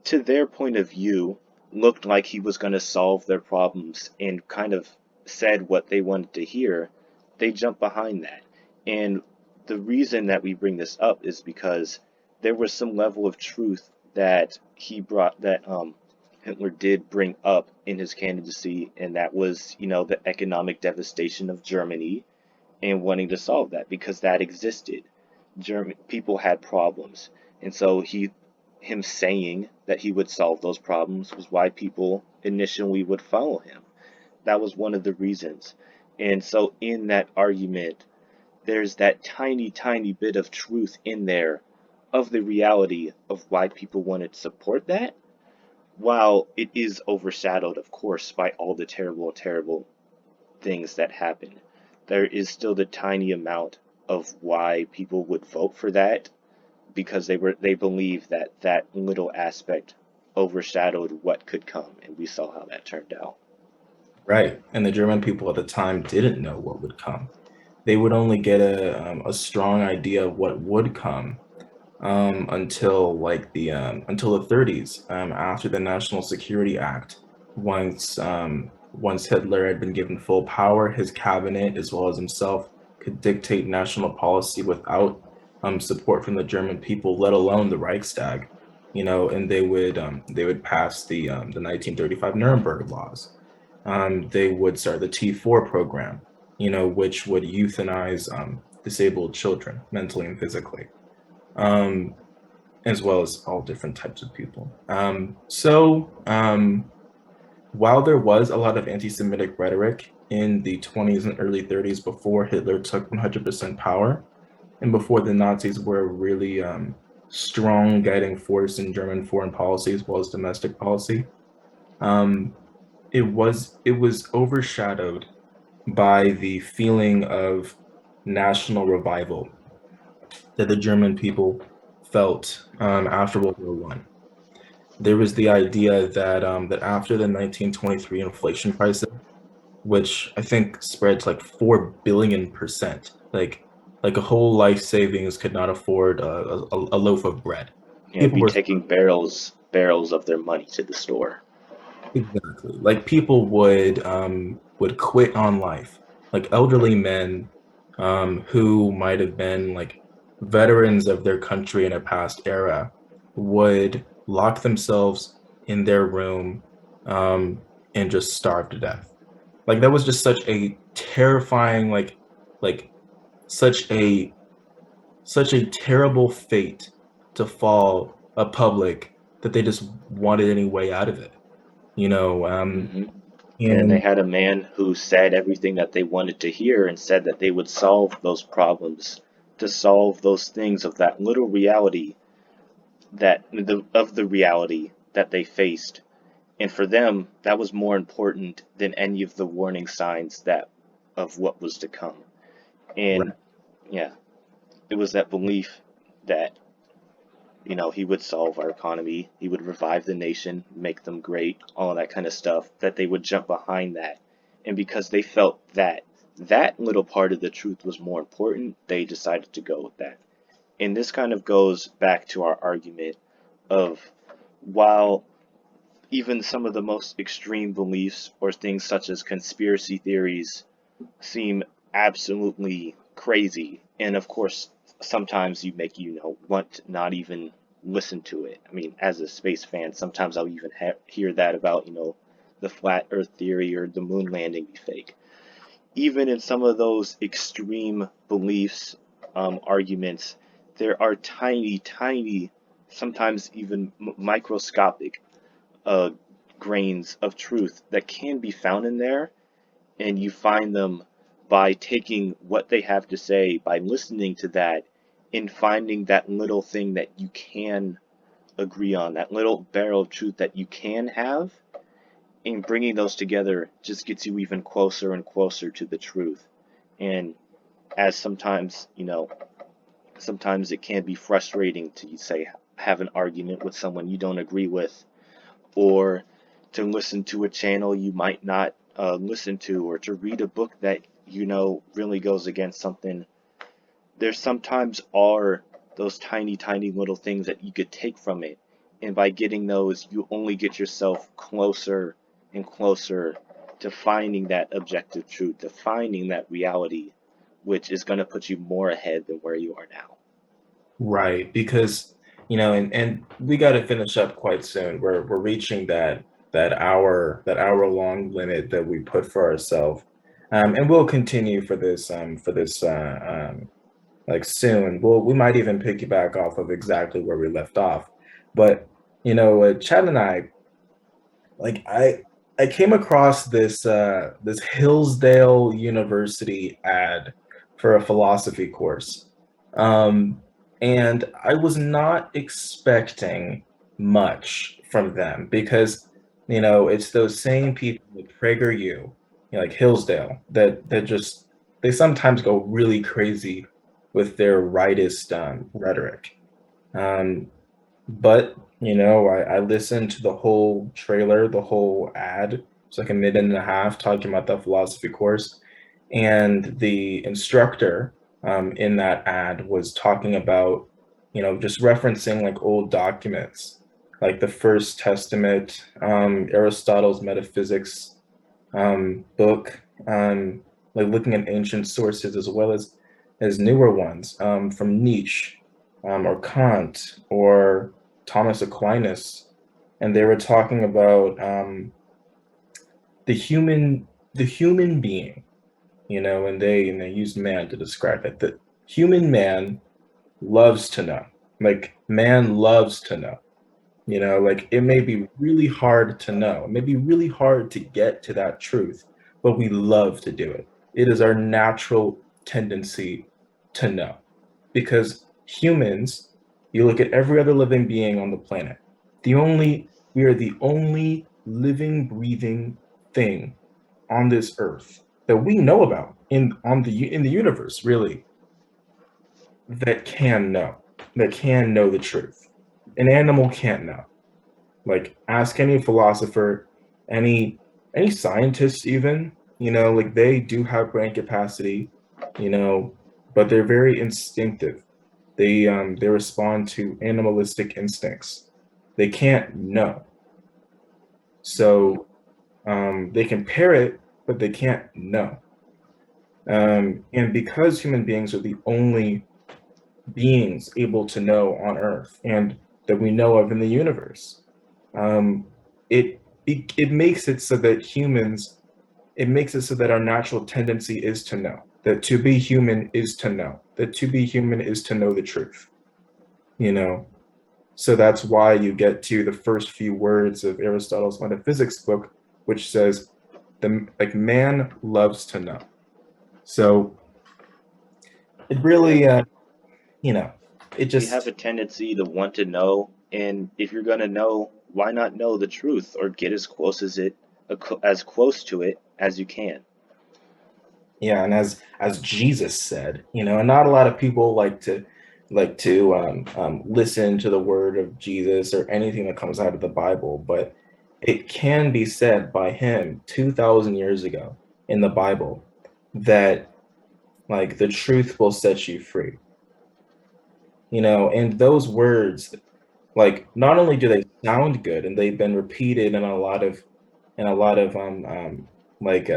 to their point of view, looked like he was going to solve their problems and kind of said what they wanted to hear, they jumped behind that. And the reason that we bring this up is because there was some level of truth that he brought, that Hitler did bring up in his candidacy, and that was, the economic devastation of Germany and wanting to solve that because that existed. German people had problems, and so him saying that he would solve those problems was why people initially would follow him. That was one of the reasons. And so in that argument, there's that tiny, tiny bit of truth in there of the reality of why people wanted to support that, while it is overshadowed, of course, by all the terrible, terrible things that happen. There is still the tiny amount of why people would vote for that because they believe that that little aspect overshadowed what could come, and we saw how that turned out. Right. And the German people at the time didn't know what would come. They would only get a strong idea of what would come until until the 30s, after the National Security Act. Once Hitler had been given full power, his cabinet as well as himself could dictate national policy without support from the German people, let alone the Reichstag. And they would pass the 1935 Nuremberg laws. They would start the T4 program, which would euthanize disabled children mentally and physically. Um, as well as all different types of people. While there was a lot of anti-Semitic rhetoric in the 20s and early 30s before Hitler took 100% power, and before the Nazis were a really strong guiding force in German foreign policy as well as domestic policy, um, it was overshadowed by the feeling of national revival that the German people felt after World War One. There was the idea that after the 1923 inflation crisis, which I think spread to like 4 billion%, like a whole life savings could not afford a loaf of bread. People Be were taking barrels of their money to the store. exactly like people would quit on life, like elderly men who might have been like veterans of their country in a past era would lock themselves in their room um, and just starve to death. Like that was just such a terrifying, like such a such a terrible fate to fall a public that they just wanted any way out of it. You know, hmm And they and had a man who said everything that they wanted to hear and said that they would solve those problems, to solve those things of that little reality of the reality that they faced. And for them, that was more important than any of the warning signs that of what was to come. And yeah, it was that belief that, he would solve our economy, he would revive the nation, make them great, all that kind of stuff, that they would jump behind that. And because they felt that that little part of the truth was more important, they decided to go with that. And this kind of goes back to our argument of, while even some of the most extreme beliefs or things such as conspiracy theories seem absolutely crazy, and of course, sometimes you make want to not even listen to it. I mean, as a space fan, sometimes I'll even hear that about the flat Earth theory or the moon landing be fake. Even in some of those extreme beliefs, arguments, there are tiny, tiny, sometimes even microscopic uh, grains of truth that can be found in there, and you find them by taking what they have to say, by listening to that, and finding that little thing that you can agree on, that little barrel of truth that you can have, and bringing those together just gets you even closer and closer to the truth. And as sometimes, sometimes it can be frustrating to say have an argument with someone you don't agree with, or to listen to a channel you might not listen to, or to read a book that really goes against something. There sometimes are those tiny, tiny little things that you could take from it, and by getting those, you only get yourself closer and closer to finding that objective truth, to finding that reality, which is going to put you more ahead than where you are now. right, because and we got to finish up quite soon. We're reaching that that hour long limit that we put for ourselves. And we'll continue for this like soon. We might even piggyback off of exactly where we left off. But Chad and I, like I came across this Hillsdale University ad for a philosophy course. Um, and I was not expecting much from them because it's those same people with PragerU, like Hillsdale, that just they sometimes go really crazy with their rightist rhetoric. Um, but I listened to the whole trailer, the whole ad. It's like a minute and a half talking about the philosophy course, and the instructor in that ad was talking about, just referencing like old documents, like the First Testament, Aristotle's Metaphysics book, like looking at ancient sources as well as newer ones from Nietzsche or Kant or Thomas Aquinas, and they were talking about the human being, and they used man to describe it. That human man loves to know, like man loves to know. Like it may be really hard to know, it may be really hard to get to that truth, but we love to do it. It is our natural tendency to know. Because humans, you look at every other living being on the planet, we are the only living, breathing thing on this earth that we know about in the universe, really, that can know the truth. An animal can't know. Like ask any philosopher, any any scientist even, like they do have brain capacity, you know, but they're very instinctive. They respond to animalistic instincts. They can't know. So they can parrot, but they can't know. And because human beings are the only beings able to know on Earth and that we know of in the universe, um, it makes it so that it makes it so that our natural tendency is to know, that to be human is to know, that to be human is to know the truth, you know. So that's why you get to the first few words of Aristotle's Metaphysics book, which says the like man loves to know. So it Yeah, really, you know, it we have just a tendency to want to know, and if you're gonna know, why not know the truth or get as close to it as you can? Yeah, and as Jesus said, and not a lot of people like to listen to the word of Jesus or anything that comes out of the Bible, but it can be said by him 2,000 years ago in the Bible that like the truth will set you free. And those words, like not only do they sound good and they've been repeated in a lot of like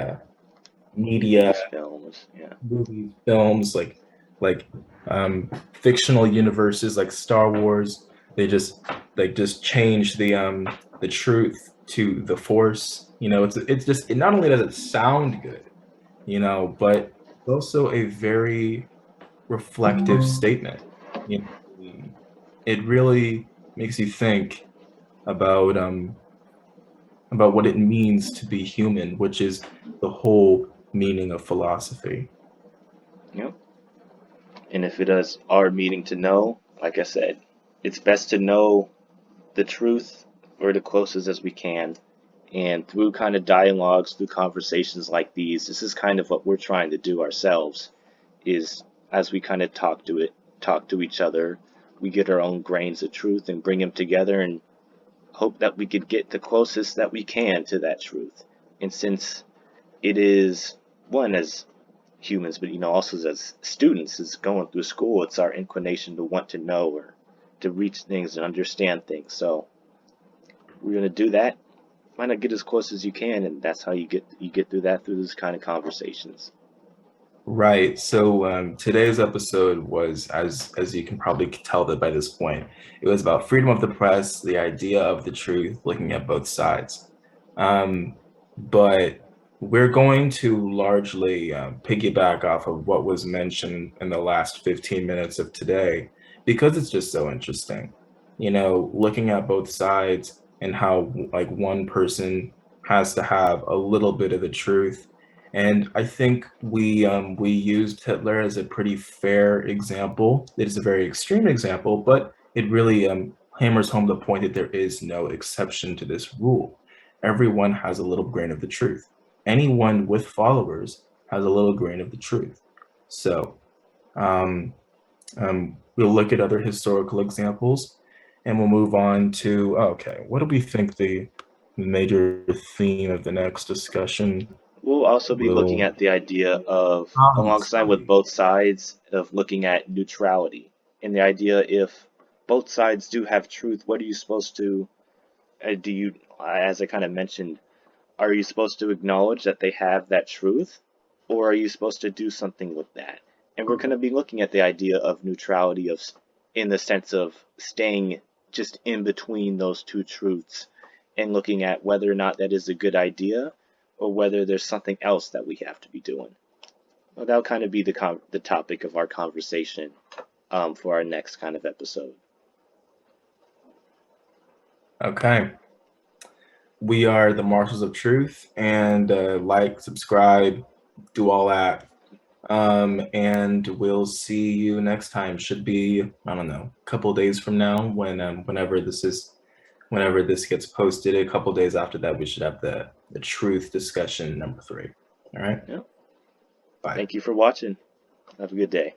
media, Movies, films, yeah. movies, films, like fictional universes like Star Wars. They just change the truth to the Force. It not only does it sound good, but it's also a very reflective statement. You know, it really makes you think about um about what it means to be human, which is the whole meaning of philosophy. Yep. And if it is our meaning to know, like I said, it's best to know the truth or the closest as we can. And through kind of dialogues, through conversations like these, this is kind of what we're trying to do ourselves, is as we kind of talk to each other, we get our own grains of truth and bring them together and hope that we could get the closest that we can to that truth. And since it is one as humans, but also as students, is going through school, it's our inclination to want to know or to reach things and understand things. So we're gonna do that. Why not get as close as you can, and that's how you get through that through these kind of conversations. Right. So today's episode was, as you can probably tell that by this point, it was about freedom of the press, the idea of the truth, looking at both sides. But we're going to largely piggyback off of what was mentioned in the last 15 minutes of today because it's just so interesting. You know, looking at both sides and how like one person has to have a little bit of the truth. And I think we used Hitler as a pretty fair example. It is a very extreme example, but it really hammers home the point that there is no exception to this rule. Everyone has a little grain of the truth. Anyone with followers has a little grain of the truth. So um, we'll look at other historical examples and we'll move on to, okay, what do we think the major theme of the next discussion We'll also be looking will at the idea of, alongside with study? both sides, of looking at neutrality. And the idea if both sides do have truth, what are you supposed to, do you, as I kind of mentioned, are you supposed to acknowledge that they have that truth, or are you supposed to do something with that? And we're going to be looking at the idea of neutrality of, in the sense of staying just in between those two truths and looking at whether or not that is a good idea or whether there's something else that we have to be doing. Well, that'll kind of be the topic of our conversation for our next kind of episode. Okay. We are the Marshals of Truth, and like, subscribe, do all that. And we'll see you next time. Should be, I don't know, a couple of days from now when whenever this gets posted. A couple of days after that, we should have the truth discussion number 3. All right. Yeah. Bye. Thank you for watching. Have a good day.